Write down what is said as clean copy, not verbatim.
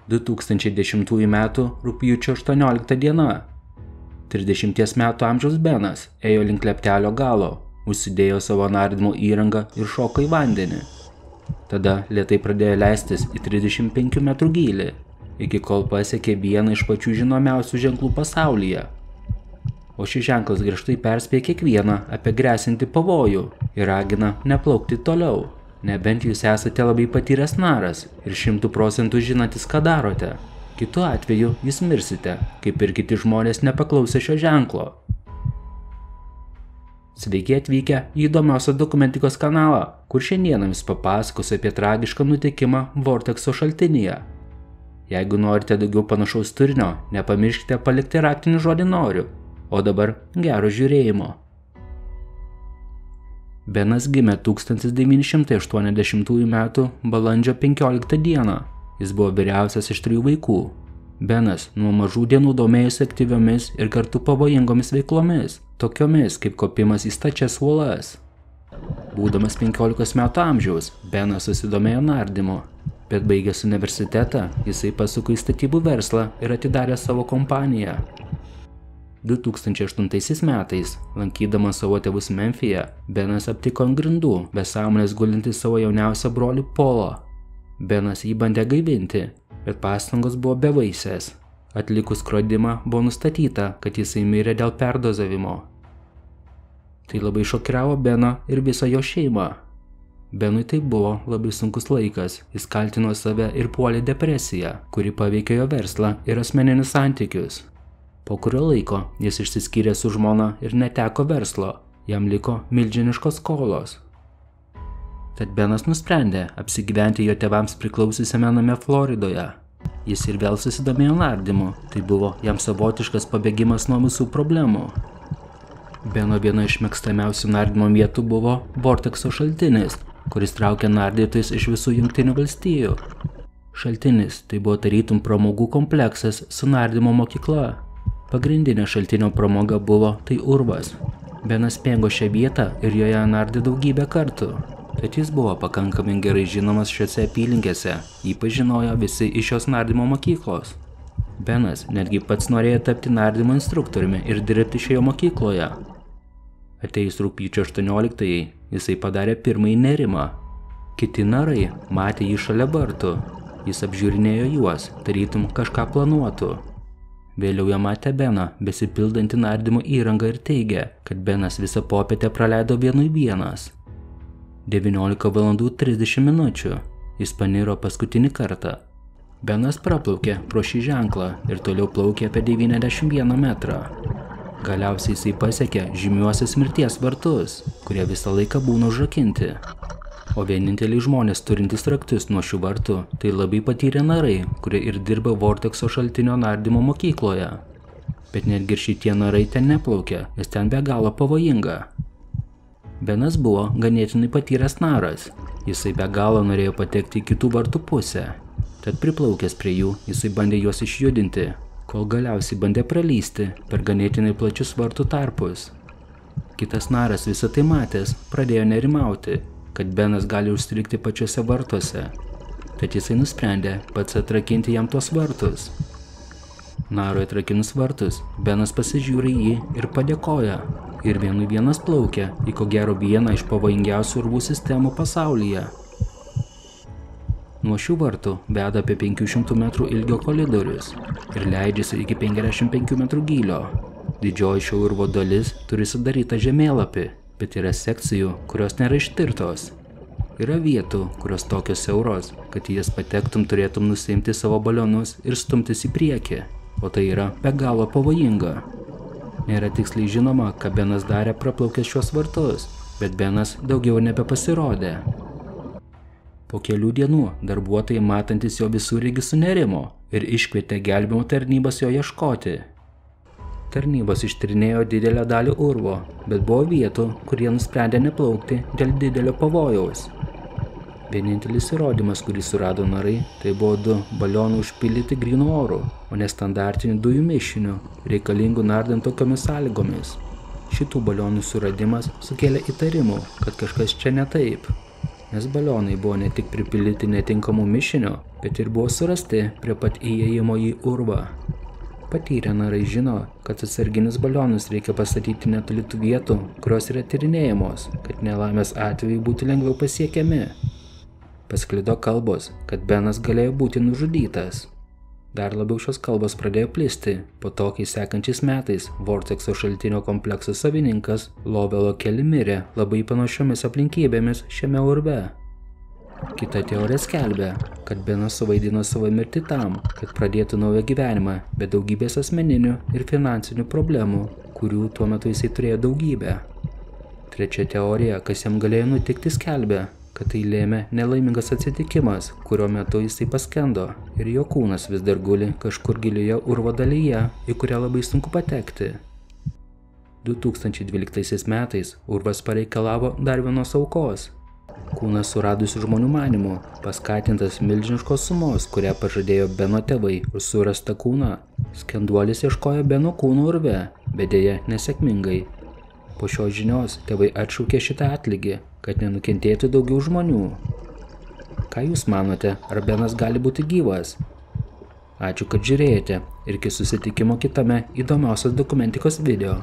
2010 m. rugpjūčio 18 diena. 30 metų amžiaus Benas ėjo link leptelio galo, užsidėjo savo nardymo įrangą ir šoko į vandenį. Tada lėtai pradėjo leistis į 35 metrų gylį, iki kol pasiekė vieną iš pačių žinomiausių ženklų pasaulyje. O šis ženklas griežtai perspėja kiekvieną apie grėsintį pavojų ir ragina neplaukti toliau, nebent jūs esate labai patyręs naras ir 100% žinantis, ką darote. Kitu atveju jūs mirsite, kaip ir kiti žmonės nepaklausę šio ženklo. Sveiki atvykę į įdomiausią dokumentikos kanalą, kur šiandieną jums papasakosiu apie tragišką nutikimą Vortekso šaltinyje. Jeigu norite daugiau panašaus turinio, nepamirškite palikti raktinį žodį noriu. O dabar gero žiūrėjimo. Benas gimė 1980 m. balandžio 15 d. Jis buvo vyriausias iš 3 vaikų. Benas nuo mažų dienų domėjosi aktyviomis ir kartu pavojingomis veiklomis, tokiomis kaip kopimas į stačias uolas. Būdamas 15 metų amžiaus, Benas susidomėjo nardymu, bet baigęs universitetą, jisai pasuko į statybų verslą ir atidarė savo kompaniją. 2008 metais, lankydamas savo tėvus Memfyje, Benas aptiko ant grindų be sąmonės gulintį savo jauniausią brolį Polo. Benas jį bandė gaivinti, bet pastangos buvo bevaisės. Atlikus skrodimą buvo nustatyta, kad jisai mirė dėl perdozavimo. Tai labai šokiravo Beną ir visą jo šeimą. Benui tai buvo labai sunkus laikas, jis kaltino save ir puolė depresiją, kuri paveikė jo verslą ir asmeninius santykius. Po kurio laiko jis išsiskyrė su žmona ir neteko verslo, jam liko milžiniškos skolos. Tad Benas nusprendė apsigyventi jo tėvams priklausiusiame name Floridoje. Jis ir vėl susidomėjo nardymu, tai buvo jam savotiškas pabėgimas nuo visų problemų. Beno viena iš mėgstamiausių nardymo vietų buvo Vortekso šaltinis, kuris traukė nardytojus iš visų Jungtinių valstijų. Šaltinis tai buvo tarytum pramogų kompleksas su nardymo mokykla. Pagrindinė šaltinio pramoga buvo tai urvas. Benas mėgo šią vietą ir joje nardė daugybę kartų. Tad jis buvo pakankamai gerai žinomas šiose apylinkėse, jį pažinojo visi iš šios nardymo mokyklos. Benas netgi pats norėjo tapti nardymo instruktoriumi ir dirbti šioje mokykloje. Atėjus rugpjūčio 18-ąjį, jisai padarė pirmąjį nerimą. Kiti narai matė jį šalia vartų, jis apžiūrinėjo juos, tarytum kažką planuotų. Vėliau jie matė Beną, besipildantį nardymo įrangą ir teigė, kad Benas visą popietę praleido vienas. 19:30 min. Jis paniro paskutinį kartą. Benas praplaukė pro šį ženklą ir toliau plaukė apie 91 metrą. Galiausiai jisai pasiekė žymiuosius mirties vartus, kurie visą laiką būna užrakinti. O vieninteliai žmonės turintys raktus nuo šių vartų, tai labai patyrę narai, kurie ir dirba Vortekso šaltinio nardymo mokykloje. Bet netgi ir šitie narai ten neplaukė, nes ten be galo pavojinga. Benas buvo ganėtinai patyręs naras, jisai be galo norėjo patekti į kitų vartų pusę. Tad priplaukęs prie jų, jisai bandė juos išjudinti, kol galiausiai bandė pralysti per ganėtinai plačius vartų tarpus. Kitas naras visą tai matęs pradėjo nerimauti, kad Benas gali užstrigti pačiuose vartuose. Tad jisai nusprendė pats atrakinti jam tuos vartus. Narui atrakinus vartus, Benas pasižiūri jį ir padėkoja. Ir vienas plaukia į ko gero vieną iš pavojingiausių urvų sistemų pasaulyje. Nuo šių vartų veda apie 500 metrų ilgio koridorius ir leidžiasi iki 55 metrų gylio. Didžioji šio urvo dalis turi sudarytą žemėlapį, bet yra sekcijų, kurios nėra ištirtos. Yra vietų, kurios tokios siauros, kad į jas patektum turėtum nusiimti savo balionus ir stumtis į priekį, o tai yra be galo pavojinga. Nėra tiksliai žinoma, ką Benas darė praplaukęs šios vartus, bet Benas daugiau nebepasirodė. Po kelių dienų darbuotojai matantis jo visureigį sunerimo ir iškvietė gelbėjimo tarnybas jo ieškoti. Tarnybos ištyrinėjo didelę dalį urvo, bet buvo vietų, kur jie nusprendė neplaukti dėl didelio pavojaus. Vienintelis įrodymas, kurį surado narai, tai buvo 2 balionai užpildyti grynu oru, o ne standartiniu dujų mišiniu, reikalingų nardant tokiomis sąlygomis. Šitų balionų suradimas sukėlė įtarimų, kad kažkas čia ne taip. nes balionai buvo ne tik pripildyti netinkamų mišinio, bet ir buvo surasti prie pat įėjimo į urvą. Patyrę narai žino, kad atsarginius balionus reikia pastatyti netoli tų vietų, kurios yra tyrinėjamos, kad nelaimės atveju būtų lengviau pasiekiami. Pasklido kalbos, kad Benas galėjo būti nužudytas. Dar labiau šios kalbos pradėjo plisti, po to, kai sekančiais metais Vortexo šaltinio komplekso savininkas Lovelo Kelly mirė labai panašiomis aplinkybėmis šiame urve. Kita teorija skelbia, kad Benas suvaidino savo mirtį tam, kad pradėtų naują gyvenimą, be daugybės asmeninių ir finansinių problemų, kurių tuo metu jisai turėjo daugybę. Trečia teorija, kas jam galėjo nutikti, skelbia, kad tai lėmė nelaimingas atsitikimas, kurio metu jisai paskendo ir jo kūnas vis dar guli kažkur gilioje urvo dalyje, į kurią labai sunku patekti. 2012 metais urvas pareikalavo dar vienos aukos. Kūnas suradusių žmonių manymų, paskatintas milžiniškos sumos, kurią pažadėjo Beno tėvai už surastą kūną, skenduolis ieškojo Beno kūno urve, bet deja nesėkmingai. Po šios žinios tėvai atšaukė šitą atlygį, kad nenukentėtų daugiau žmonių. Ką jūs manote, ar Benas gali būti gyvas? Ačiū, kad žiūrėjote ir iki susitikimo kitame įdomiausios dokumentikos video.